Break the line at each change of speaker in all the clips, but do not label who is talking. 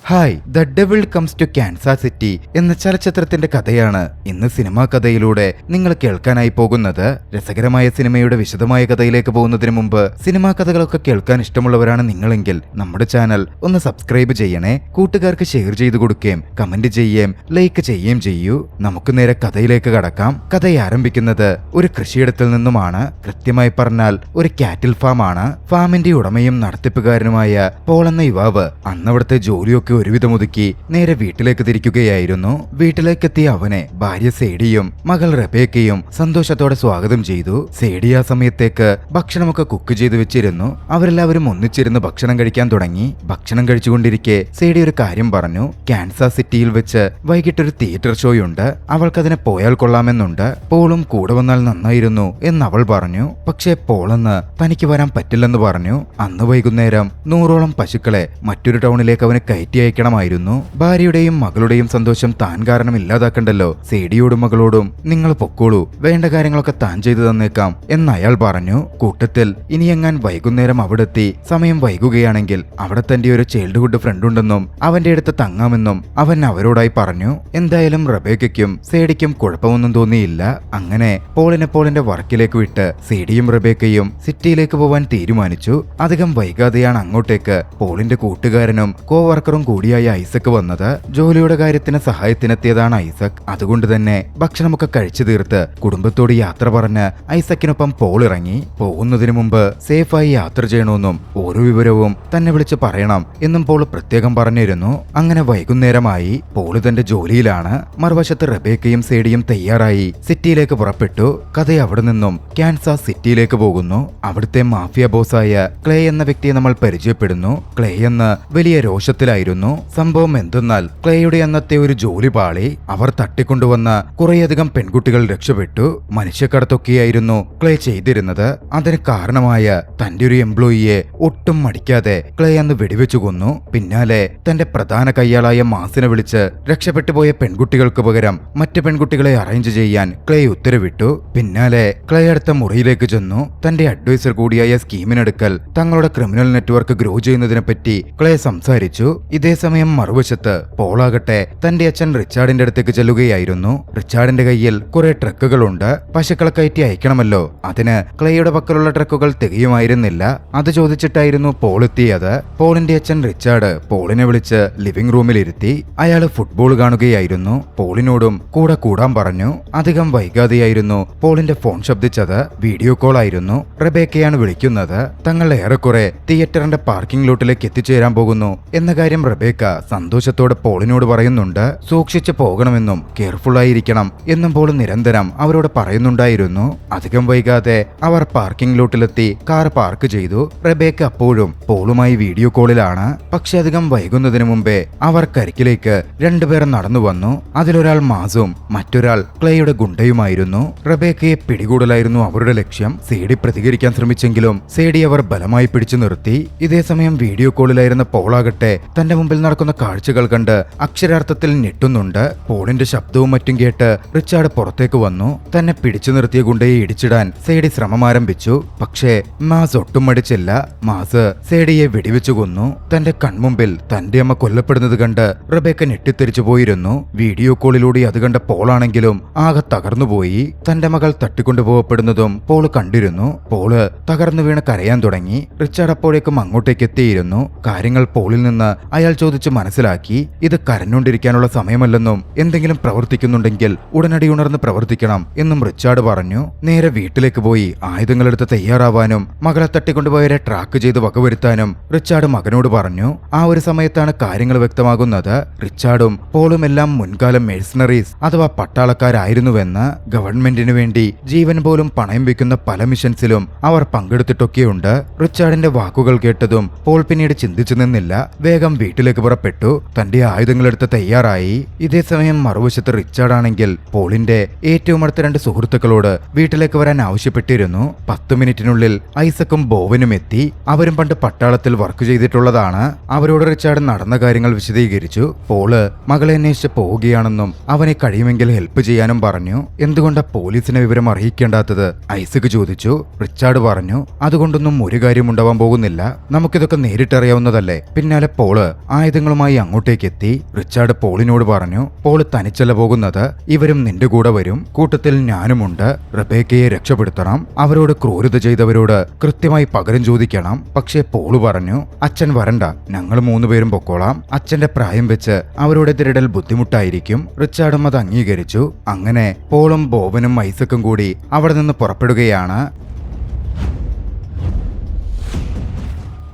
Hi the devil comes to Kansas City എന്ന ചലച്ചിത്രത്തിന്റെ കഥയാണ് ഇന്ന് സിനിമാ കഥയിലൂടെ നിങ്ങൾ കേൾക്കാനായി പോകുന്നത്. രസകരമായ സിനിമയുടെ വിശദമായ കഥയിലേക്ക് പോകുന്നതിന് മുമ്പ് സിനിമാ കഥകളൊക്കെ കേൾക്കാൻ ഇഷ്ടമുള്ളവരാണ് നിങ്ങളെങ്കിൽ നമ്മുടെ ചാനൽ ഒന്ന് സബ്സ്ക്രൈബ് ചെയ്യണേ. കൂട്ടുകാർക്ക് ഷെയർ ചെയ്തു കൊടുക്കുകയും കമന്റ് ചെയ്യുകയും ലൈക്ക് ചെയ്യുകയും ചെയ്യൂ. നമുക്ക് നേരെ കഥയിലേക്ക് കടക്കാം. കഥ ആരംഭിക്കുന്നത് ഒരു കൃഷിയിടത്തിൽ നിന്നുമാണ്. കൃത്യമായി പറഞ്ഞാൽ ഒരു കാറ്റിൽ ഫാം ആണ്. ഫാമിന്റെ ഉടമയും നടത്തിപ്പുകാരനുമായ പോൾ എന്ന യുവാവ് അന്നവിടുത്തെ ജോലിയൊക്കെ ഒരുവിധം ഒതുക്കി നേരെ വീട്ടിലേക്ക് തിരിക്കുകയായിരുന്നു. വീട്ടിലേക്കെത്തിയ അവനെ ഭാര്യ സേഡിയും മകൾ റബേക്കയും സന്തോഷത്തോടെ സ്വാഗതം ചെയ്തു. സേഡി ആ സമയത്തേക്ക് ഭക്ഷണമൊക്കെ കുക്ക് ചെയ്ത് വെച്ചിരുന്നു. അവരെല്ലാവരും ഒന്നിച്ചിരുന്ന് ഭക്ഷണം കഴിക്കാൻ തുടങ്ങി. ഭക്ഷണം കഴിച്ചുകൊണ്ടിരിക്കെ സേഡി ഒരു കാര്യം പറഞ്ഞു. കാൻസാസ് സിറ്റിയിൽ വെച്ച് വൈകിട്ടൊരു തിയേറ്റർ ഷോയുണ്ട്, അവൾക്കതിനെ പോയാൽ കൊള്ളാമെന്നുണ്ട്. പോളും കൂടെ വന്നാൽ നന്നായിരുന്നു എന്ന് അവൾ പറഞ്ഞു. പക്ഷേ പോളെന്ന് തനിക്ക് വരാൻ പറ്റില്ലെന്ന് പറഞ്ഞു. അന്ന് വൈകുന്നേരം 100ഓളം പശുക്കളെ മറ്റൊരു ടൗണിലേക്ക് അവന് കയറ്റി അയക്കണമായിരുന്നു. ഭാര്യയുടെയും മകളുടെയും സന്തോഷം താൻ കാരണം ഇല്ലാതാക്കണ്ടല്ലോ. സേഡിയോടും മകളോടും നിങ്ങൾ പൊക്കോളൂ, വേണ്ട കാര്യങ്ങളൊക്കെ താൻ ചെയ്തു തന്നേക്കാം എന്ന് അയാൾ പറഞ്ഞു. കൂട്ടത്തിൽ ഇനിയെങ്ങാൻ വൈകുന്നേരം അവിടെ എത്തി സമയം വൈകുകയാണെങ്കിൽ അവിടെ തന്റെ ഒരു ചൈൽഡ്ഹുഡ് ഫ്രണ്ട് ഉണ്ടെന്നും അവന്റെ അടുത്ത് തങ്ങാമെന്നും അവൻ അവരോടായി പറഞ്ഞു. എന്തായാലും റബേക്കയ്ക്കും സേഡിക്കും കുഴപ്പമൊന്നും തോന്നിയില്ല. അങ്ങനെ പോളിന്റെ വർക്കിലേക്ക് വിട്ട് സേഡിയും റബേക്കയും സിറ്റിയിലേക്ക് പോവാൻ തീരുമാനിച്ചു. അധികം വൈകാതെയാണ് അങ്ങോട്ടേക്ക് പോളിന്റെ കൂട്ടുകാരനും കോവർക്കറും കൂടിയായ ഐസക് വന്നത്. ജോലിയുടെ കാര്യത്തിന് സഹായത്തിനെത്തിയതാണ് ഐസക്. അതുകൊണ്ട് തന്നെ ഭക്ഷണമൊക്കെ കഴിച്ചു തീർത്ത് കുടുംബത്തോട് യാത്ര പറഞ്ഞ് ഐസക്കിനൊപ്പം പോൾ ഇറങ്ങി. പോകുന്നതിന് മുമ്പ് സേഫായി യാത്ര ചെയ്യണമെന്നും ഓരോ വിവരവും തന്നെ വിളിച്ച് പറയണം എന്നും പോൾ പ്രത്യേകം പറഞ്ഞിരുന്നു. അങ്ങനെ വൈകുന്നേരമായി. പോള് തന്റെ ജോലിയിലാണ്. മറുവശത്ത് റബേക്കയും സേഡിയും തയ്യാറായി സിറ്റിയിലേക്ക് പുറപ്പെട്ടു. കഥ അവിടെ നിന്നും കാൻസാസ് സിറ്റിയിലേക്ക് പോകുന്നു. അവിടുത്തെ മാഫിയ ബോസായ ക്ലേ എന്ന വ്യക്തിയെ നമ്മൾ പരിചയപ്പെടുന്നു. ക്ലേ എന്ന വലിയ രോഷത്തിലായിരുന്നു. സംഭവം എന്തെന്നാൽ ക്ലേയുടെ അന്നത്തെ ഒരു ജോലി പാളി. അവർ തട്ടിക്കൊണ്ടുവന്ന കുറേയധികം പെൺകുട്ടികൾ രക്ഷപ്പെട്ടു. മനുഷ്യക്കടത്തൊക്കെയായിരുന്നു ക്ലേ ചെയ്തിരുന്നത്. അതിന് കാരണമായ തന്റെ ഒരു എംപ്ലോയിയെ ഒട്ടും മടിക്കാതെ ക്ലേ അന്ന് വെടിവെച്ചു കൊന്നു. പിന്നാലെ തന്റെ പ്രധാന കയ്യാളായ മാസിനെ വിളിച്ച് രക്ഷപ്പെട്ടു പോയ പെൺകുട്ടികൾക്ക് പകരം മറ്റ് പെൺകുട്ടികളെ അറേഞ്ച് ചെയ്യാൻ ക്ലേ ഉത്തരവിട്ടു. പിന്നാലെ ക്ലേ അടുത്ത മുറിയിലേക്ക് ചെന്നു. തന്റെ അഡ്വൈസർ കൂടിയായ സ്കീമിനടുക്കൽ തങ്ങളുടെ ക്രിമിനൽ നെറ്റ്വർക്ക് ഗ്രോ ചെയ്യുന്നതിനെ പറ്റി ക്ലേ സംസാരിച്ചു. ഇതേ സമയം മറുവശത്ത് പോളാകട്ടെ തന്റെ അച്ഛൻ റിച്ചാർഡിന്റെ അടുത്തേക്ക് ചെല്ലുകയായിരുന്നു. റിച്ചാർഡിന്റെ കയ്യിൽ കുറെ ട്രക്കുകളുണ്ട്. പശുക്കളെ കയറ്റി അയക്കണമല്ലോ. അതിന് ക്ലേയുടെ പക്കലുള്ള ട്രക്കുകൾ തികയുമായിരുന്നില്ല. അത് ചോദിച്ചിട്ടായിരുന്നു പോൾ എത്തിയത്. പോളിന്റെ അച്ഛൻ റിച്ചാർഡ് പോളിനെ വിളിച്ച് ലിവിംഗ് റൂമിൽ ഇരുത്തി. അയാള് ഫുട്ബോൾ കാണുകയായിരുന്നു. പോളിനോടും കൂടെ കൂടാൻ പറഞ്ഞു. അധികം വൈകാതെയായിരുന്നു പോളിന്റെ ഫോൺ ശബ്ദിച്ചത്. വീഡിയോ കോൾ ആയിരുന്നു. റബേക്കയാണ് വിളിക്കുന്നത്. തങ്ങൾ ഏറെക്കുറെ തിയേറ്ററിന്റെ പാർക്കിംഗ് ലോട്ടിലേക്ക് എത്തിച്ചേരാൻ പോകുന്നു എന്ന കാര്യം റബേക്ക സന്തോഷത്തോടെ പോളിനോട് പറയുന്നുണ്ട്. സൂക്ഷിച്ചു പോകണമെന്നും കെയർഫുൾ ആയിരിക്കണം എന്നും പോൾ നിരന്തരം അവരോട് പറയുന്നുണ്ടായിരുന്നു. അധികം വൈകാതെ അവർ പാർക്കിംഗ് ലോട്ടിലെത്തി കാർ പാർക്ക് ചെയ്തു. റബേക്ക അപ്പോഴും പോളുമായി വീഡിയോ കോളിലാണ്. പക്ഷെ അധികം വൈകുന്നതിന് മുമ്പേ അവർ കരിക്കിലേക്ക് രണ്ടുപേർ നടന്നു വന്നു. അതിലൊരാൾ മാസും മറ്റൊരാൾ ക്ലേയുടെ ഗുണ്ടയുമായിരുന്നു. റബേക്കയെ പിടികൂടലായിരുന്നു അവരുടെ ലക്ഷ്യം. സേഡി പ്രതികരിക്കാൻ ശ്രമിച്ചെങ്കിലും സേഡി അവർ ബലമായി പിടിച്ചു നിർത്തി. ഇതേസമയം വീഡിയോ കോളിലായിരുന്ന പോളാകട്ടെ തന്റെ മുമ്പിൽ നടക്കുന്ന കാഴ്ചകൾ കണ്ട് അക്ഷരാർത്ഥത്തിൽ ഞെട്ടുന്നുണ്ട്. പോളിന്റെ ശബ്ദവും മറ്റും കേട്ട് റിച്ചാർഡ് പുറത്തേക്ക് വന്നു. തന്നെ പിടിച്ചു നിർത്തിയ ഗുണ്ടയെ ഇടിച്ചിടാൻ സേഡി ശ്രമം ആരംഭിച്ചു. പക്ഷേ മാസ് ഒട്ടും മടിച്ചില്ല. മാസ് സേഡിയെ വെടിവെച്ചു കൊന്നു. തന്റെ കൺമുമ്പിൽ തന്റെ അമ്മ കൊല്ലപ്പെടുന്നത് കണ്ട് റബേക്ക ഞെട്ടിത്തെറിച്ചു പോയിരുന്നു. വീഡിയോ കോളിലൂടെ അത് കണ്ട പോളാണെങ്കിലും ആകെ തകർന്നുപോയി. തന്റെ മകൾ തട്ടിക്കൊണ്ടുപോകപ്പെടുന്നതും പോള് കണ്ടിരുന്നു. പോള് തകർന്നു വീണ് കരയാൻ തുടങ്ങി. റിച്ചാർഡ് അപ്പോഴേക്കും അങ്ങോട്ടേക്ക് എത്തിയിരുന്നു. കാര്യങ്ങൾ പോളിൽ നിന്ന് അയാൾ ചോദിച്ചു മനസ്സിലാക്കി. ഇത് കരഞ്ഞുകൊണ്ടിരിക്കാനുള്ള സമയമല്ലെന്നും എന്തെങ്കിലും പ്രവർത്തിക്കുന്നുണ്ടെങ്കിൽ ഉടനടി ഉണർന്ന് പ്രവർത്തിക്കണം എന്നും റിച്ചാർഡ് പറഞ്ഞു. നേരെ വീട്ടിലേക്ക് പോയി ആയുധങ്ങളെടുത്ത് തയ്യാറാവാനും മകളെ തട്ടിക്കൊണ്ടുപോയവരെ ട്രാക്ക് ചെയ്ത് വകവരുത്താനും റിച്ചാർഡ് മകനോട് പറഞ്ഞു. ആ ഒരു സമയത്താണ് കാര്യങ്ങൾ വ്യക്തമാകുന്നത്. റിച്ചാർഡും പോളും എല്ലാം മുൻകാലം മെഴ്സണറീസ് അഥവാ പട്ടാളക്കാരായിരുന്നുവെന്ന്. ഗവൺമെന്റിനു വേണ്ടി ജീവൻ പോലും പണയം വെക്കുന്ന പല മിഷൻസിലും അവർ പങ്കെടുത്തിട്ടൊക്കെയുണ്ട്. റിച്ചാർഡിന്റെ വാക്കുകൾ കേട്ടതും പോൾ പിന്നീട് ചിന്തിച്ചു നിന്നില്ല. വേഗം വീട്ടിലേക്ക് പുറപ്പെട്ടു. തന്റെ ആയുധങ്ങളെടുത്ത് തയ്യാറായി. ഇതേസമയം മറുവശത്ത് റിച്ചാർഡ് ആണെങ്കിൽ പോളിന്റെ ഏറ്റവും അടുത്ത 2 സുഹൃത്തുക്കളോട് വീട്ടിലേക്ക് വരാൻ ആവശ്യപ്പെട്ടിരുന്നു. 10 മിനിറ്റിനുള്ളിൽ ഐസക്കും ബോവനും എത്തി. അവരും പണ്ട് പട്ടാളത്തിൽ വർക്ക് ചെയ്തിട്ടുള്ളതാണ്. അവരോട് റിച്ചാർഡ് നടന്ന കാര്യങ്ങൾ വിശദീകരിച്ചു. പോള് മകളെ അന്വേഷിച്ച് പോവുകയാണെന്നും അവനെ കഴിയുമെങ്കിൽ ഹെൽപ്പ് ചെയ്യാനും പറഞ്ഞു. എന്തുകൊണ്ടാ പോലീസിനെ വിവരം അറിയിക്കേണ്ടാത്തത് ഐസക് ചോദിച്ചു. റിച്ചാർഡ് പറഞ്ഞു, അതുകൊണ്ടൊന്നും ഒരു കാര്യം ഉണ്ടാവാൻ പോകുന്നില്ല, നമുക്കിതൊക്കെ നേരിട്ടറിയാവുന്നതല്ലേ. പിന്നാലെ പോള് ആയുധങ്ങളുമായി അങ്ങോട്ടേക്കെത്തി. റിച്ചാർഡ് പോളിനോട് പറഞ്ഞു, പോൾ തനിച്ചല്ല പോകുന്നത്, ഇവരും നിന്റെ കൂടെ വരും, കൂട്ടത്തിൽ ഞാനുമുണ്ട്. റബേക്കയെ രക്ഷപ്പെടുത്തണം, അവരോട് ക്രൂരത ചെയ്തവരോട് കൃത്യമായി പകരം ചോദിക്കണം. പക്ഷേ പോള് പറഞ്ഞു, അച്ഛൻ വരണ്ട, ഞങ്ങൾ 3 പേരും പൊക്കോളാം, അച്ഛന്റെ പ്രായം വെച്ച് അവരോട് എതിരിടൽ ബുദ്ധിമുട്ടായിരിക്കും. റിച്ചാർഡും അത് അംഗീകരിച്ചു. അങ്ങനെ പോളും ബോവനും ഐസക്കും കൂടി അവിടെ നിന്ന് പുറപ്പെടുകയാണ്.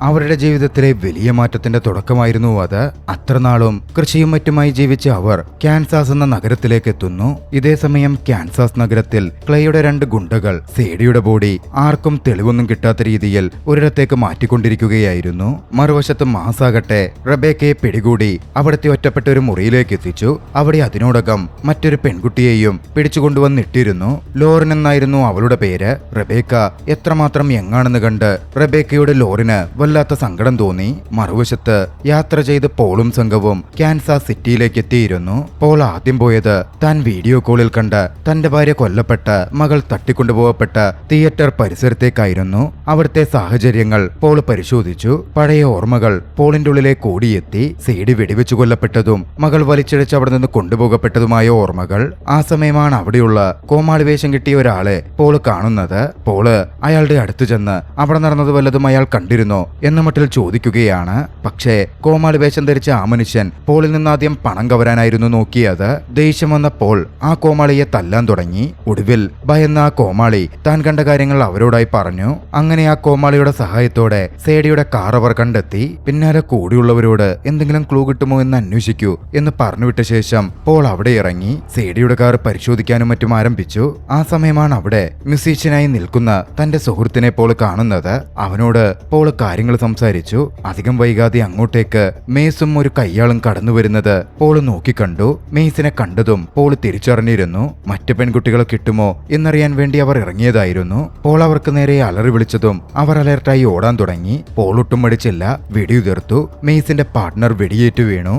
അവരുടെ ജീവിതത്തിലെ വലിയ മാറ്റത്തിന്റെ തുടക്കമായിരുന്നു അത്. അത്രനാളും കൃഷിയും മറ്റുമായി ജീവിച്ച അവർ കാൻസാസ് എന്ന നഗരത്തിലേക്ക് എത്തുന്നു. ഇതേസമയം കാൻസാസ് നഗരത്തിൽ ക്ലേയുടെ 2 ഗുണ്ടകൾ സേഡിയുടെ ബോഡി ആർക്കും തെളിവൊന്നും കിട്ടാത്ത രീതിയിൽ ഒരിടത്തേക്ക് മാറ്റിക്കൊണ്ടിരിക്കുകയായിരുന്നു. മറുവശത്ത് മാസാകട്ടെ റബേക്കയെ പിടികൂടി അവിടുത്തെ ഒറ്റപ്പെട്ട ഒരു മുറിയിലേക്ക് എത്തിച്ചു. അവിടെ അതിനോടകം മറ്റൊരു പെൺകുട്ടിയെയും പിടിച്ചുകൊണ്ടുവന്നിട്ടിരുന്നു. ലോറിൻ എന്നായിരുന്നു അവളുടെ പേര്. റബേക്ക എത്രമാത്രം യങ്ങാണെന്ന് കണ്ട് റബേക്കയുടെ ലോറിന് വല്ലാത്ത സങ്കടം തോന്നി. മറുവശത്ത് യാത്ര ചെയ്ത് പോളും സംഘവും കാൻസാസ് സിറ്റിയിലേക്ക് എത്തിയിരുന്നു. പോൾ ആദ്യം പോയത് താൻ വീഡിയോ കോളിൽ കണ്ട് തന്റെ ഭാര്യ കൊല്ലപ്പെട്ട മകൾ തട്ടിക്കൊണ്ടുപോകപ്പെട്ട തിയേറ്റർ പരിസരത്തേക്കായിരുന്നു. അവിടുത്തെ സാഹചര്യങ്ങൾ പോൾ പരിശോധിച്ചു. പഴയ ഓർമ്മകൾ പോളിന്റെ ഉള്ളിലേക്ക് ഓടിയെത്തി. സേഡി വെടിവെച്ചു കൊല്ലപ്പെട്ടതും മകൾ വലിച്ചിഴച്ച് അവിടെ നിന്ന് കൊണ്ടുപോകപ്പെട്ടതുമായ ഓർമ്മകൾ. ആ സമയമാണ് അവിടെയുള്ള കോമാളി വേഷം കിട്ടിയ ഒരാളെ പോൾ കാണുന്നത്. പോള് അയാളുടെ അടുത്തു ചെന്ന് അവിടെ നടന്നത് വല്ലതും അയാൾ കണ്ടിരുന്നോ എന്ന മട്ടിൽ ചോദിക്കുകയാണ്. പക്ഷേ കോമാളി വേഷം ധരിച്ച ആ മനുഷ്യൻ പോളിൽ നിന്ന് ആദ്യം പണം കവരാനായിരുന്നു നോക്കിയത്. ദേഷ്യം വന്ന പോൾ ആ കോമാളിയെ തല്ലാൻ തുടങ്ങി. ഒടുവിൽ ഭയന്ന ആ കോമാളി താൻ കണ്ട കാര്യങ്ങൾ അവരോടായി പറഞ്ഞു. അങ്ങനെ ആ കോമാളിയുടെ സഹായത്തോടെ സേഡിയുടെ കാർ അവർ കണ്ടെത്തി. പിന്നാലെ കൂടിയുള്ളവരോട് എന്തെങ്കിലും ക്ലൂ കിട്ടുമോ എന്ന് അന്വേഷിക്കൂ എന്ന് പറഞ്ഞുവിട്ട ശേഷം പോൾ അവിടെ ഇറങ്ങി സേഡിയുടെ കാർ പരിശോധിക്കാനും മറ്റും ആരംഭിച്ചു. ആ സമയമാണ് അവിടെ മ്യൂസീഷ്യനായി നിൽക്കുന്ന തന്റെ സുഹൃത്തിനെ പോൾ കാണുന്നത്. അവനോട് പോൾ കാര്യങ്ങൾ സംസാരിച്ചു. അധികം വൈകാതെ അങ്ങോട്ടേക്ക് മേസും ഒരു കയ്യാളും കടന്നു വരുന്നത് പോൾ നോക്കിക്കണ്ടു. മേസിനെ കണ്ടതും പോൾ തിരിച്ചറിഞ്ഞിരുന്നു. മറ്റു പെൺകുട്ടികളെ കിട്ടുമോ എന്നറിയാൻ വേണ്ടി അവർ ഇറങ്ങിയതായിരുന്നു. പോൾ അവർക്ക് നേരെ അലറി വിളിച്ചതും അവർ അലർട്ടായി ഓടാൻ തുടങ്ങി. പോൾ ഒട്ടും മടിച്ചില്ല, വെടിയുതിർത്തു. മേസിന്റെ പാർട്ട്ണർ വെടിയേറ്റു വീണു.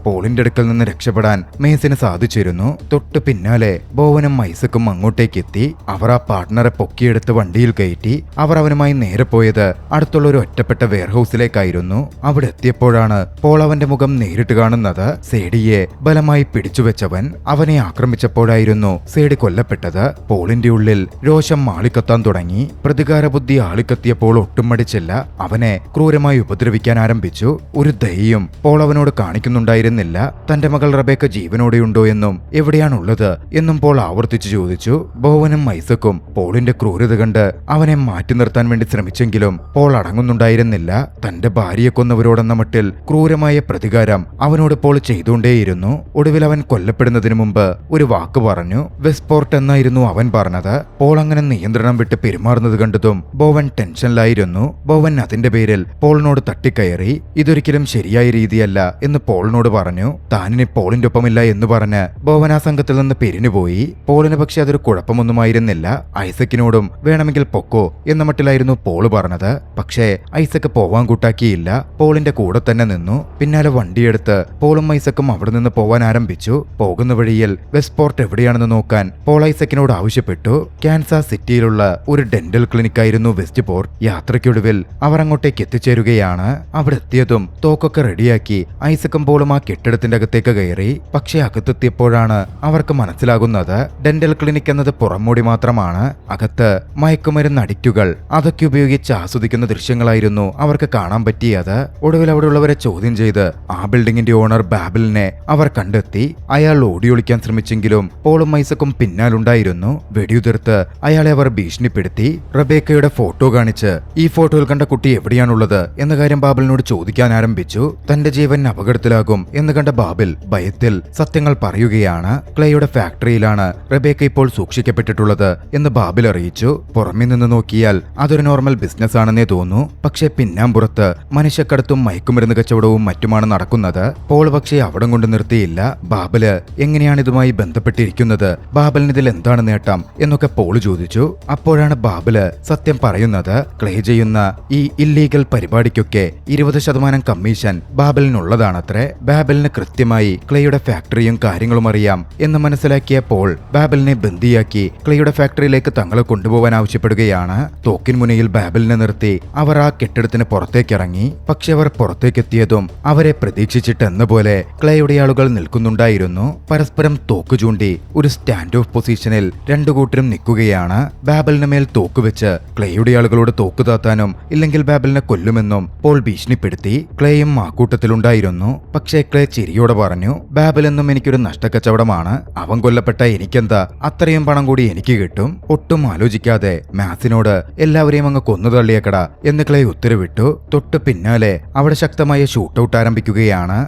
പോളിന്റെ അടുക്കൽ നിന്ന് രക്ഷപ്പെടാൻ മേസിന് സാധിച്ചിരുന്നു. തൊട്ടു പിന്നാലെ ബോവനും ഐസക്കും അങ്ങോട്ടേക്ക് എത്തി. അവർ ആ പാർട്ട്ണറെ പൊക്കിയെടുത്ത് വണ്ടിയിൽ കയറ്റി. അവർ അവനുമായി നേരെ പോയത് അടുത്തുള്ള ഒരു ഒറ്റപ്പെട്ട വെയർഹൌസിലേക്കായിരുന്നു. അവിടെ എത്തിയപ്പോഴാണ് പോൾ അവന്റെ മുഖം നേരിട്ട് കാണുന്നത്. സേഡിയെ ബലമായി പിടിച്ചുവെച്ചവൻ അവനെ ആക്രമിച്ചപ്പോഴായിരുന്നു സേഡി കൊല്ലപ്പെട്ടത്. പോളിന്റെ ഉള്ളിൽ രോഷം ആളിക്കത്താൻ തുടങ്ങി. പ്രതികാര ബുദ്ധി ആളിക്കത്തിയ പോൾ ഒട്ടും മടിച്ചില്ല. അവനെ ക്രൂരമായി ഉപദ്രവിക്കാൻ ആരംഭിച്ചു. ഒരു ദയയും പോൾ അവനോട് കാണിക്കുന്നുണ്ടായിരുന്നു. തന്റെ മകൾ റബേക്ക ജീവനോടെയുണ്ടോ എന്നും എവിടെയാണുള്ളത് എന്നും പോൾ ആവർത്തിച്ചു ചോദിച്ചു. ബോവനും ഐസക്കും പോളിന്റെ ക്രൂരത കണ്ട് അവനെ മാറ്റി നിർത്താൻ വേണ്ടി ശ്രമിച്ചെങ്കിലും പോൾ അടങ്ങുന്നുണ്ടായിരുന്നില്ല. തന്റെ ഭാര്യയെ കൊന്നവരോടെന്ന മട്ടിൽ ക്രൂരമായ പ്രതികാരം അവനോട് പോൾ ചെയ്തുകൊണ്ടേയിരുന്നു. ഒടുവിൽ അവൻ കൊല്ലപ്പെടുന്നതിന് മുമ്പ് ഒരു വാക്ക് പറഞ്ഞു. വെസ്പോർട്ട് എന്നായിരുന്നു അവൻ പറഞ്ഞത്. പോൾ അങ്ങനെ നിയന്ത്രണം വിട്ട് പെരുമാറുന്നത് കണ്ടതും ബോവൻ ടെൻഷനിലായിരുന്നു. ബോവൻ അതിന്റെ പേരിൽ പോളിനോട് തട്ടിക്കയറി. ഇതൊരിക്കലും ശരിയായ രീതിയല്ല എന്ന് പോളിനോട് പറഞ്ഞു. താനിനി പോളിന്റെ ഒപ്പമില്ല എന്ന് പറഞ്ഞ് ബോവൻ ആ സംഘത്തിൽ നിന്ന് പിരിഞ്ഞുപോയി. പോളിന് പക്ഷെ അതൊരു കുഴപ്പമൊന്നുമായിരുന്നില്ല. ഐസക്കിനോടും വേണമെങ്കിൽ പൊക്കോ എന്ന മട്ടിലായിരുന്നു പോള് പറഞ്ഞത്. പക്ഷേ ഐസക്ക് പോവാൻ കൂട്ടാക്കിയില്ല. പോളിന്റെ കൂടെ തന്നെ നിന്നു. പിന്നാലെ വണ്ടിയെടുത്ത് പോളും ഐസക്കും അവിടെ നിന്ന് പോവാൻ ആരംഭിച്ചു. പോകുന്ന വഴിയിൽ വെസ്പോർട്ട് എവിടെയാണെന്ന് നോക്കാൻ പോൾ ഐസക്കിനോട് ആവശ്യപ്പെട്ടു. കാൻസാസ് സിറ്റിയിലുള്ള ഒരു ഡെന്റൽ ക്ലിനിക്കായിരുന്നു വെസ്റ്റ്പോർട്ട്. യാത്രയ്ക്കൊടുവിൽ അവർ അങ്ങോട്ടേക്ക് എത്തിച്ചേരുകയാണ്. അവിടെ എത്തിയതും തോക്കൊക്കെ റെഡിയാക്കി ഐസക്കും പോളും ആ കെട്ടിടത്തിന്റെ അകത്തേക്ക് കയറി. പക്ഷെ അകത്തെത്തിയപ്പോഴാണ് അവർക്ക് മനസ്സിലാകുന്നത് ഡെന്റൽ ക്ലിനിക് എന്നത് പുറംമൂടി മാത്രമാണ്. അകത്ത് മയക്കുമരുന്ന് അഡിക്റ്റുകൾ അതൊക്കെ ഉപയോഗിച്ച് ആസ്വദിക്കുന്ന ദൃശ്യങ്ങളായിരുന്നു അവർക്ക് കാണാൻ പറ്റിയത്. ഒടുവിൽ അവിടെയുള്ളവരെ ചോദ്യം ചെയ്ത് ആ ബിൽഡിങ്ങിന്റെ ഓണർ ബാബിലിനെ അവർ കണ്ടെത്തി. അയാൾ ഓടിയൊളിക്കാൻ ശ്രമിച്ചെങ്കിലും പോളും ഐസക്കും പിന്നാലുണ്ടായിരുന്നു. വെടിയുതിർത്ത് അയാളെ അവർ ഭീഷണിപ്പെടുത്തി. റബേക്കയുടെ ഫോട്ടോ കാണിച്ച് ഈ ഫോട്ടോയിൽ കണ്ട കുട്ടി എവിടെയാണുള്ളത് എന്ന കാര്യം ബാബിലിനോട് ചോദിക്കാൻ ആരംഭിച്ചു. തന്റെ ജീവൻ അപകടത്തിലാകും എന്ന് കണ്ട ബാബിൽ ഭയത്തിൽ സത്യങ്ങൾ പറയുകയാണ്. ക്ലേയുടെ ഫാക്ടറിയിലാണ് റബേക്ക ഇപ്പോൾ സൂക്ഷിക്കപ്പെട്ടിട്ടുള്ളത് എന്ന് ബാബിൽ അറിയിച്ചു. പുറമെ നിന്ന് നോക്കിയാൽ അതൊരു നോർമൽ ബിസിനസ് ആണെന്നേ തോന്നൂ. പക്ഷെ പിന്നാമ്പുറത്ത് മനുഷ്യക്കടത്തും മയക്കുമരുന്ന് കച്ചവടവും മറ്റുമാണ് നടക്കുന്നത്. പോൾ പക്ഷേ അവിടം കൊണ്ട് നിർത്തിയില്ല. ബാബില് എങ്ങനെയാണ് ഇതുമായി ബന്ധപ്പെട്ടിരിക്കുന്നത്, ബാബലിന് ഇതിൽ എന്താണ് നേട്ടം എന്നൊക്കെ പോൾ ചോദിച്ചു. അപ്പോഴാണ് ബാബില് സത്യം പറയുന്നത്. ക്ലേ ചെയ്യുന്ന ഈ ഇല്ലീഗൽ പരിപാടിക്കൊക്കെ 20% കമ്മീഷൻ ബാബലിനുള്ളതാണത്രേ. ബാബിൽ ബാബലിന് കൃത്യമായി ക്ലേയുടെ ഫാക്ടറിയും കാര്യങ്ങളും അറിയാം എന്ന് മനസ്സിലാക്കിയ പോൾ ബാബലിനെ ബന്ദിയാക്കി ക്ലേയുടെ ഫാക്ടറിയിലേക്ക് തങ്ങളെ കൊണ്ടുപോകാൻ ആവശ്യപ്പെടുകയാണ്. തോക്കിൻ മുനയിൽ ബാബലിനെ നിർത്തി അവർ ആ കെട്ടിടത്തിന് പുറത്തേക്കിറങ്ങി. പക്ഷെ അവർ പുറത്തേക്കെത്തിയതും അവരെ പ്രതീക്ഷിച്ചിട്ടെന്ന പോലെ ക്ലേയുടെ ആളുകൾ നിൽക്കുന്നുണ്ടായിരുന്നു. പരസ്പരം തോക്ക് ചൂണ്ടി ഒരു സ്റ്റാൻഡ് ഓഫ് പൊസിഷനിൽ രണ്ടു കൂട്ടരും നിൽക്കുകയാണ്. ബാബലിന് മേൽ തോക്ക് വെച്ച് ക്ലേയുടെ ആളുകളോട് തോക്ക് താത്താനും ഇല്ലെങ്കിൽ ബാബലിനെ കൊല്ലുമെന്നും പോൾ ഭീഷണിപ്പെടുത്തി. ക്ലേയും ആ കൂട്ടത്തിലുണ്ടായിരുന്നു. പക്ഷേ ക്ലേ ചിരിയോടെ പറഞ്ഞു, ബാബലെന്നും എനിക്കൊരു നഷ്ടക്കച്ചവടമാണ്. അവൻ കൊല്ലപ്പെട്ട എനിക്കെന്താ, അത്രയും പണം കൂടി എനിക്ക് കിട്ടും. ഒട്ടും ആലോചിക്കാതെ മാസിനോട് എല്ലാവരെയും അങ്ങ് കൊന്നു തള്ളിയേക്കട എന്ന് ക്ലേ ഉത്തരവിട്ടു. തൊട്ടു പിന്നാലെ അവിടെ ശക്തമായ ഷൂട്ടൌട്ട് ആരംഭിക്കുകയാണ്.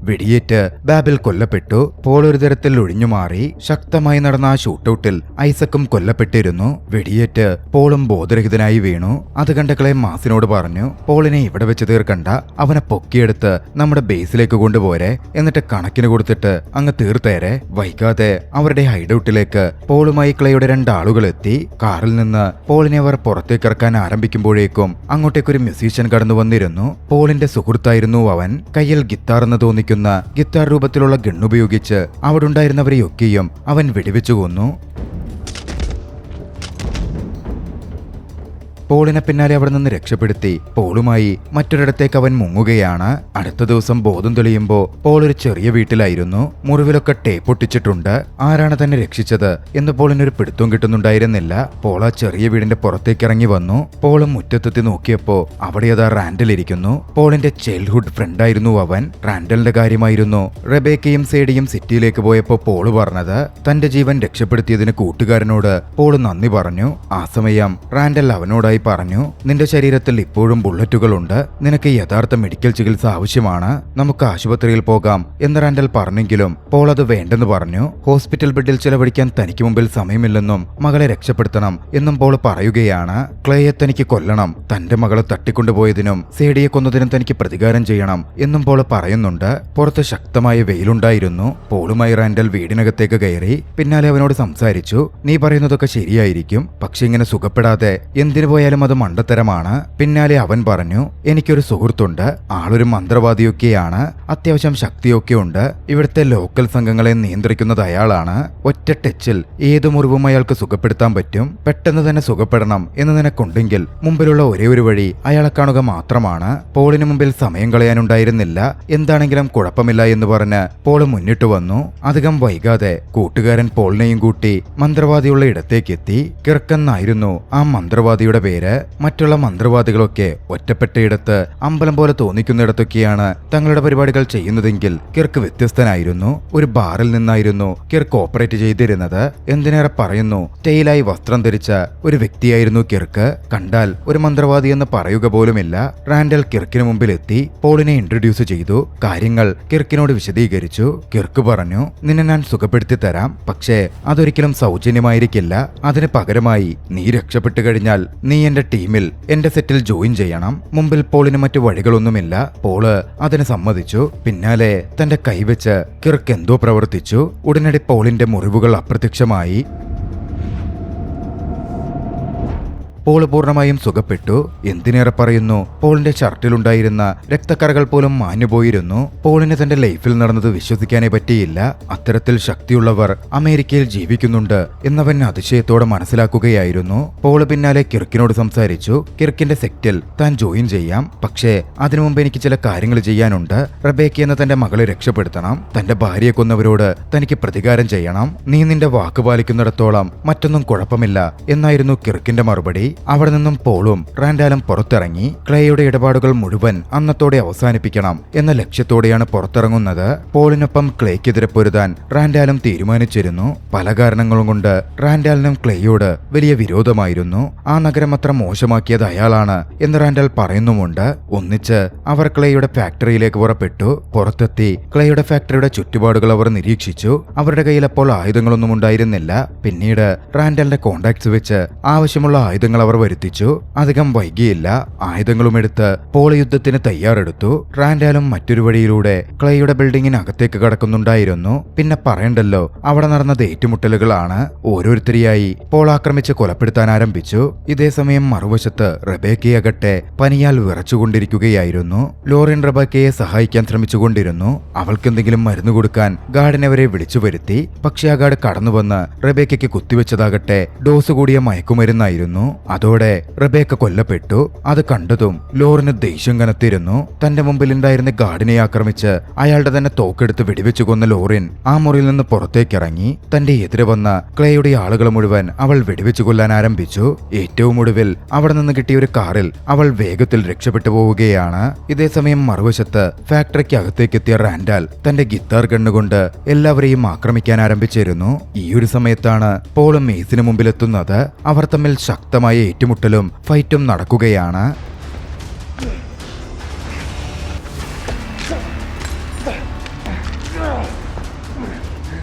വെടിയേറ്റ് ബാബിൽ കൊല്ലപ്പെട്ടു. പോൾ ഒരു തരത്തിൽ ഒഴിഞ്ഞുമാറി. ശക്തമായി നടന്ന ആ ഷൂട്ടൌട്ടിൽ ഐസക്കും കൊല്ലപ്പെട്ടിരുന്നു. വെടിയേറ്റ് പോളും ബോധരഹിതനായി വീണു. അത് കണ്ട ക്ലേ മാസിനോട് പറഞ്ഞു, പോളിനെ ഇവിടെ വെച്ച് തീർക്കണ്ട, അവനെ പൊക്കിയെടുത്ത് നമ്മുടെ ബേസിലേക്ക് കൊണ്ടുപോരെ, എന്നിട്ട് കണക്കിന് കൊടുത്തിട്ട് അങ്ങ് തീർത്തേരെ. വൈകാതെ അവരുടെ ഹൈഡൌട്ടിലേക്ക് പോളുമായി ക്ലേയുടെ രണ്ടാളുകൾ എത്തി. കാറിൽ നിന്ന് പോളിനെ അവർ പുറത്തേക്കിറക്കാൻ ആരംഭിക്കുമ്പോഴേക്കും അങ്ങോട്ടേക്കൊരു മ്യൂസീഷ്യൻ കടന്നു വന്നിരുന്നു. പോളിന്റെ സുഹൃത്തായിരുന്നു അവൻ. കയ്യിൽ ഗിത്താർ എന്ന് തോന്നിക്കുന്ന ഗിത്താർ രൂപത്തിലുള്ള ഗണ്ണുപയോഗിച്ച് അവിടെ ഉണ്ടായിരുന്നവരെയൊക്കെയും അവൻ വെടിവെച്ചു കൊന്നു. പോളിനെ പിന്നാലെ അവിടെ നിന്ന് രക്ഷപ്പെടുത്തി പോളുമായി മറ്റൊരിടത്തേക്ക് അവൻ മുങ്ങുകയാണ്. അടുത്ത ദിവസം ബോധം തെളിയുമ്പോൾ പോൾ ഒരു ചെറിയ വീട്ടിലായിരുന്നു. മുറിവിലൊക്കെ ടേപ്പ് ഒട്ടിച്ചിട്ടുണ്ട്. ആരാണ് തന്നെ രക്ഷിച്ചത് എന്ന് പോളിനൊരു പിടുത്തവും കിട്ടുന്നുണ്ടായിരുന്നില്ല. പോൾ ആ ചെറിയ വീടിന്റെ പുറത്തേക്ക് ഇറങ്ങി വന്നു. പോളും മുറ്റത്തെത്തി നോക്കിയപ്പോ അവിടെ അതാ റാൻഡൽ ഇരിക്കുന്നു. പോളിന്റെ ചൈൽഡ്ഹുഡ് ഫ്രണ്ടായിരുന്നു അവൻ. റാൻഡലിന്റെ കാര്യമായിരുന്നു റെബേക്കയും സേഡിയും സിറ്റിയിലേക്ക് പോയപ്പോ പോള് പറഞ്ഞത്. തന്റെ ജീവൻ രക്ഷപ്പെടുത്തിയതിന് കൂട്ടുകാരനോട് പോള് നന്ദി പറഞ്ഞു. ആ സമയം റാൻഡൽ അവനോടായി പറഞ്ഞു, നിന്റെ ശരീരത്തിൽ ഇപ്പോഴും ബുള്ളറ്റുകളുണ്ട്, നിനക്ക് യഥാർത്ഥ മെഡിക്കൽ ചികിത്സ ആവശ്യമാണ്, നമുക്ക് ആശുപത്രിയിൽ പോകാം എന്ന് റാൻഡൽ പറഞ്ഞെങ്കിലും പോൾ അത് വേണ്ടെന്ന് പറഞ്ഞു. ഹോസ്പിറ്റൽ ബെഡിൽ ചിലവഴിക്കാൻ തനിക്ക് മുമ്പിൽ സമയമില്ലെന്നും മകളെ രക്ഷപ്പെടുത്തണം എന്നും പോൾ പറയുകയാണ്. ക്ലേയെ തനിക്ക് കൊല്ലണം, തന്റെ മകളെ തട്ടിക്കൊണ്ടുപോയതിനും സേഡിയെ കൊന്നതിനും തനിക്ക് പ്രതികാരം ചെയ്യണം എന്നും പോൾ പറയുന്നുണ്ട്. പുറത്ത് ശക്തമായ വെയിലുണ്ടായിരുന്നു. പോളുമായി റാൻഡൽ വീടിനകത്തേക്ക് കയറി. പിന്നാലെ അവനോട് സംസാരിച്ചു, നീ പറയുന്നതൊക്കെ ശരിയായിരിക്കും, പക്ഷെ ഇങ്ങനെ സുഖപ്പെടാതെ എന്തിനു പോയാലും അത് മണ്ടത്തരമാണ്. പിന്നാലെ അവൻ പറഞ്ഞു, എനിക്കൊരു സുഹൃത്തുണ്ട്, ആളൊരു മന്ത്രവാദിയൊക്കെയാണ്, അത്യാവശ്യം ശക്തിയൊക്കെ ഉണ്ട്. ഇവിടുത്തെ ലോക്കൽ സംഘങ്ങളെ നിയന്ത്രിക്കുന്നത് അയാളാണ്. ഒറ്റ ടച്ചിൽ ഏതു മുറിവും അയാൾക്ക് സുഖപ്പെടുത്താൻ പറ്റും. പെട്ടെന്ന് തന്നെ സുഖപ്പെടണം എന്ന് നിനക്കുണ്ടെങ്കിൽ മുമ്പിലുള്ള ഒരേ ഒരു വഴി അയാളെ കാണുക മാത്രമാണ്. പോളിന് മുമ്പിൽ സമയം കളയാനുണ്ടായിരുന്നില്ല. എന്താണെങ്കിലും കുഴപ്പമില്ല എന്ന് പറഞ്ഞ് പോള് മുന്നിട്ട് വന്നു. അധികം വൈകാതെ കൂട്ടുകാരൻ പോളിനെയും കൂട്ടി മന്ത്രവാദിയുള്ള ഇടത്തേക്കെത്തി. കിർക്കെന്നായിരുന്നു ആ മന്ത്രവാദിയുടെ പേര്. മറ്റുള്ള മന്ത്രവാദികളൊക്കെ ഒറ്റപ്പെട്ടയിടത്ത് അമ്പലം പോലെ തോന്നിക്കുന്നിടത്തൊക്കെയാണ് തങ്ങളുടെ പരിപാടികൾ ചെയ്യുന്നതെങ്കിൽ കിർക്ക് വ്യത്യസ്തനായിരുന്നു. ഒരു ബാറിൽ നിന്നായിരുന്നു കിർക്ക് ഓപ്പറേറ്റ് ചെയ്തിരുന്നത്. എന്തിനേറെ പറയുന്നു, സ്റ്റൈലായി വസ്ത്രം ധരിച്ച ഒരു വ്യക്തിയായിരുന്നു കിർക്ക്. കണ്ടാൽ ഒരു മന്ത്രവാദി എന്ന് പറയുക പോലുമില്ല. റാൻഡൽ കിർക്കിന് മുമ്പിലെത്തി പോളിനെ ഇൻട്രൊഡ്യൂസ് ചെയ്തു. കാര്യങ്ങൾ കിർക്കിനോട് വിശദീകരിച്ചു. കിർക്ക് പറഞ്ഞു, നിന്നെ ഞാൻ സുഖപ്പെടുത്തി തരാം, പക്ഷേ അതൊരിക്കലും സൗജന്യമായിരിക്കില്ല. അതിന് പകരമായി നീ രക്ഷപ്പെട്ടു കഴിഞ്ഞാൽ നീ എന്റെ ടീമിൽ എന്റെ സെറ്റിൽ ജോയിൻ ചെയ്യണം. മുമ്പിൽ പോളിന് മറ്റു വഴികളൊന്നുമില്ല. പോള് അതിന് സമ്മതിച്ചു. പിന്നാലെ തന്റെ കൈവച്ച് കിർക്ക് എന്തോ പ്രവർത്തിച്ചു. ഉടനടി പോളിന്റെ മുറിവുകൾ അപ്രത്യക്ഷമായി. പോള് പൂർണ്ണമായും സുഖപ്പെട്ടു. എന്തിനേറെ പറയുന്നു, പോളിന്റെ ഷർട്ടിലുണ്ടായിരുന്ന രക്തക്കറകൾ പോലും മാഞ്ഞുപോയിരുന്നു. പോളിന് തന്റെ ലൈഫിൽ നടന്നത് വിശ്വസിക്കാനേ പറ്റിയില്ല. അത്തരത്തിൽ ശക്തിയുള്ളവർ അമേരിക്കയിൽ ജീവിക്കുന്നുണ്ട് എന്നവൻ അതിശയത്തോടെ മനസ്സിലാക്കുകയായിരുന്നു. പോള് പിന്നാലെ കിർക്കിനോട് സംസാരിച്ചു. കിർക്കിന്റെ സെക്റ്റിൽ താൻ ജോയിൻ ചെയ്യാം, പക്ഷേ അതിനു മുമ്പ് എനിക്ക് ചില കാര്യങ്ങൾ ചെയ്യാനുണ്ട്. റബേക്ക എന്ന തന്റെ മകളെ രക്ഷപ്പെടുത്തണം. തന്റെ ഭാര്യയെ കൊന്നവരോട് തനിക്ക് പ്രതികാരം ചെയ്യണം. നീ നിന്റെ വാക്ക് പാലിക്കുന്നിടത്തോളം മറ്റൊന്നും കുഴപ്പമില്ല എന്നായിരുന്നു കിർക്കിന്റെ മറുപടി. അവിടെ നിന്നും പോളും റാൻഡാലും പുറത്തിറങ്ങി. ക്ലേയുടെ ഇടപാടുകൾ മുഴുവൻ അന്നത്തോടെ അവസാനിപ്പിക്കണം എന്ന ലക്ഷ്യത്തോടെയാണ് പുറത്തിറങ്ങുന്നത്. പോളിനൊപ്പം ക്ലേക്കെതിരെ പൊരുതാൻ റാൻഡാലും തീരുമാനിച്ചിരുന്നു. പല കാരണങ്ങളും കൊണ്ട് റാൻഡാലിനും ക്ലേയോട് വലിയ വിരോധമായിരുന്നു. ആ നഗരം അത്ര മോശമാക്കിയത് അയാളാണ് എന്ന് റാൻഡാൽ പറയുന്നുമുണ്ട്. ഒന്നിച്ച് അവർ ക്ലേയുടെ ഫാക്ടറിയിലേക്ക് പുറപ്പെട്ടു. പുറത്തെത്തി ക്ലേയുടെ ഫാക്ടറിയുടെ ചുറ്റുപാടുകൾ അവർ നിരീക്ഷിച്ചു. അവരുടെ കയ്യിൽ അപ്പോൾ ആയുധങ്ങളൊന്നും ഉണ്ടായിരുന്നില്ല. പിന്നീട് റാൻഡാലിന്റെ കോണ്ടാക്ട്സ് വെച്ച് ആവശ്യമുള്ള ആയുധങ്ങൾ അവർ വരുത്തിച്ചു. അധികം വൈകിയില്ല. ആയുധങ്ങളും എടുത്ത് പോൾ യുദ്ധത്തിന് തയ്യാറെടുത്തു. റാൻഡാലും മറ്റൊരു വഴിയിലൂടെ ക്ലേയുടെ ബിൽഡിങ്ങിനകത്തേക്ക് കടക്കുന്നുണ്ടായിരുന്നു. പിന്നെ പറയണ്ടല്ലോ, അവിടെ നടന്നത് ഏറ്റുമുട്ടലുകളാണ്. ഓരോരുത്തരെയായി പോൾ ആക്രമിച്ച് കൊലപ്പെടുത്താൻ ആരംഭിച്ചു. ഇതേസമയം മറുവശത്ത് റെബേക്കയാകട്ടെ പനിയാൽ വിറച്ചുകൊണ്ടിരിക്കുകയായിരുന്നു. ലോറിൻ റെബേക്കയെ സഹായിക്കാൻ ശ്രമിച്ചുകൊണ്ടിരുന്നു. അവൾക്കെന്തെങ്കിലും മരുന്ന് കൊടുക്കാൻ ഗാർഡിനെ വരെ വിളിച്ചു വരുത്തി. പക്ഷേ ആ ഗാർഡ് കടന്നുവന്ന് റെബേക്കയ്ക്ക് കുത്തിവെച്ചതാകട്ടെ ഡോസ് കൂടിയ മയക്കുമരുന്നായിരുന്നു. അതോടെ റെബേക്ക കൊല്ലപ്പെട്ടു. അത് കണ്ടതും ലോറിന് ദേഷ്യം കനത്തിരുന്നു. തന്റെ മുമ്പിലുണ്ടായിരുന്ന ഗാർഡിനെ ആക്രമിച്ച് അയാളുടെ തന്നെ തോക്കെടുത്ത് വെടിവെച്ചു കൊന്ന ലോറിൻ ആ മുറിയിൽ നിന്ന് പുറത്തേക്കിറങ്ങി. തന്റെ എതിരെ വന്ന ക്ലേയുടെ ആളുകൾ മുഴുവൻ അവൾ വെടിവെച്ചു കൊല്ലാൻ ആരംഭിച്ചു. ഏറ്റവും ഒടുവിൽ അവിടെ നിന്ന് കിട്ടിയ ഒരു കാറിൽ അവൾ വേഗത്തിൽ രക്ഷപ്പെട്ടു പോവുകയാണ്. ഇതേസമയം മറുവശത്ത് ഫാക്ടറിക്ക് അകത്തേക്കെത്തിയ റാൻഡാൽ തന്റെ ഗിത്താർ കണ്ണുകൊണ്ട് എല്ലാവരെയും ആക്രമിക്കാൻ ആരംഭിച്ചിരുന്നു. ഈ ഒരു സമയത്താണ് പോളും മേസിന് മുമ്പിലെത്തുന്നത്. അവർ തമ്മിൽ ശക്തമായ ഏറ്റുമുട്ടലും ഫൈറ്റും നടക്കുകയാണ്.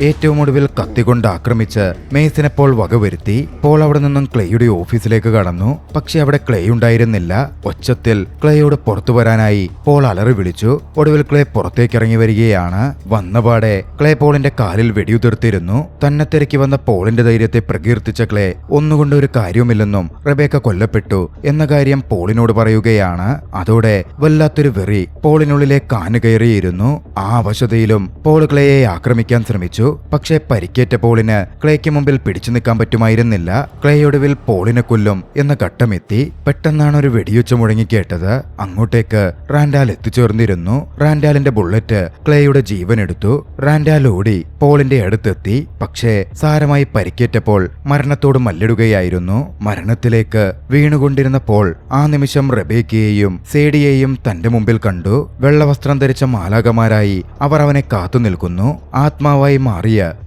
ഏറ്റവും ഒടുവിൽ കത്തികൊണ്ട് ആക്രമിച്ച് മേസിനെ പോൾ വകവരുത്തി. പോൾ അവിടെ നിന്നും ക്ലേയുടെ ഓഫീസിലേക്ക് കടന്നു. പക്ഷെ അവിടെ ക്ലേ ഉണ്ടായിരുന്നില്ല. ഒച്ചത്തിൽ ക്ലേയോട് പുറത്തു വരാനായി പോൾ അലറി വിളിച്ചു. ഒടുവിൽ ക്ലേ പുറത്തേക്കിറങ്ങി വരികയാണ്. വന്നപാടെ ക്ലേ പോളിന്റെ കാലിൽ വെടിയുതിർത്തിരുന്നു. തന്നെ തിരക്കി വന്ന പോളിന്റെ ധൈര്യത്തെ പ്രകീർത്തിച്ച ക്ലേ ഒന്നുകൊണ്ട് ഒരു കാര്യവുമില്ലെന്നും റെബേക്ക കൊല്ലപ്പെട്ടു എന്ന കാര്യം പോളിനോട് പറയുകയാണ്. അതോടെ വല്ലാത്തൊരു വെറി പോളിനുള്ളിലെ കാന് കയറിയിരുന്നു. ആ അവശതയിലും പോൾ ക്ലേയെ ആക്രമിക്കാൻ ശ്രമിച്ചു. പക്ഷേ പരിക്കേറ്റ പോളിന് ക്ലേക്ക് മുമ്പിൽ പിടിച്ചു നിൽക്കാൻ പറ്റുമായിരുന്നില്ല. ക്ലേയൊടുവിൽ പോളിനെ കൊല്ലും എന്ന ഘട്ടമെത്തി. പെട്ടെന്നാണ് ഒരു വെടിയൊച്ച മുഴങ്ങിക്കേട്ടത്. അങ്ങോട്ടേക്ക് റാൻഡാൽ എത്തിച്ചേർന്നിരുന്നു. റാൻഡാലിന്റെ ബുള്ളറ്റ് ക്ലേയുടെ ജീവൻ എടുത്തു. റാൻഡാൽ ഓടി പോളിന്റെ അടുത്തെത്തി. പക്ഷേ സാരമായി പരിക്കേറ്റപ്പോൾ മരണത്തോട് മല്ലിടുകയായിരുന്നു. മരണത്തിലേക്ക് വീണുകൊണ്ടിരുന്ന പോൾ ആ നിമിഷം റെബേക്കയെയും സേഡിയെയും തന്റെ മുമ്പിൽ കണ്ടു. വെള്ളവസ്ത്രം ധരിച്ച മാലാകമാരായി അവർ അവനെ കാത്തു നിൽക്കുന്നു. ആത്മാവായി മാറിയ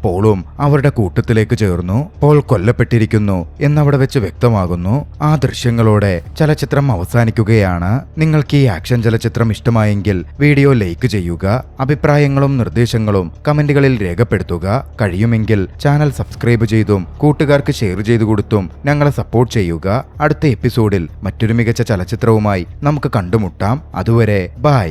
പോളും അവരുടെ കൂട്ടത്തിലേക്ക് ചേർന്നു. പോൾ കൊല്ലപ്പെട്ടിരിക്കുന്നു എന്നവിടെ വെച്ച് വ്യക്തമാകുന്നു. ആ ദൃശ്യങ്ങളോടെ ചലച്ചിത്രം അവസാനിക്കുകയാണ്. നിങ്ങൾക്ക് ഈ ആക്ഷൻ ചലച്ചിത്രം ഇഷ്ടമായെങ്കിൽ വീഡിയോ ലൈക്ക് ചെയ്യുക. അഭിപ്രായങ്ങളും നിർദ്ദേശങ്ങളും കമന്റുകളിൽ രേഖപ്പെടുത്തുക. കഴിയുമെങ്കിൽ ചാനൽ സബ്സ്ക്രൈബ് ചെയ്തും കൂട്ടുകാർക്ക് ഷെയർ ചെയ്തു കൊടുത്തും ഞങ്ങളെ സപ്പോർട്ട് ചെയ്യുക. അടുത്ത എപ്പിസോഡിൽ മറ്റൊരു മികച്ച ചലച്ചിത്രവുമായി നമുക്ക് കണ്ടുമുട്ടാം. അതുവരെ ബൈ.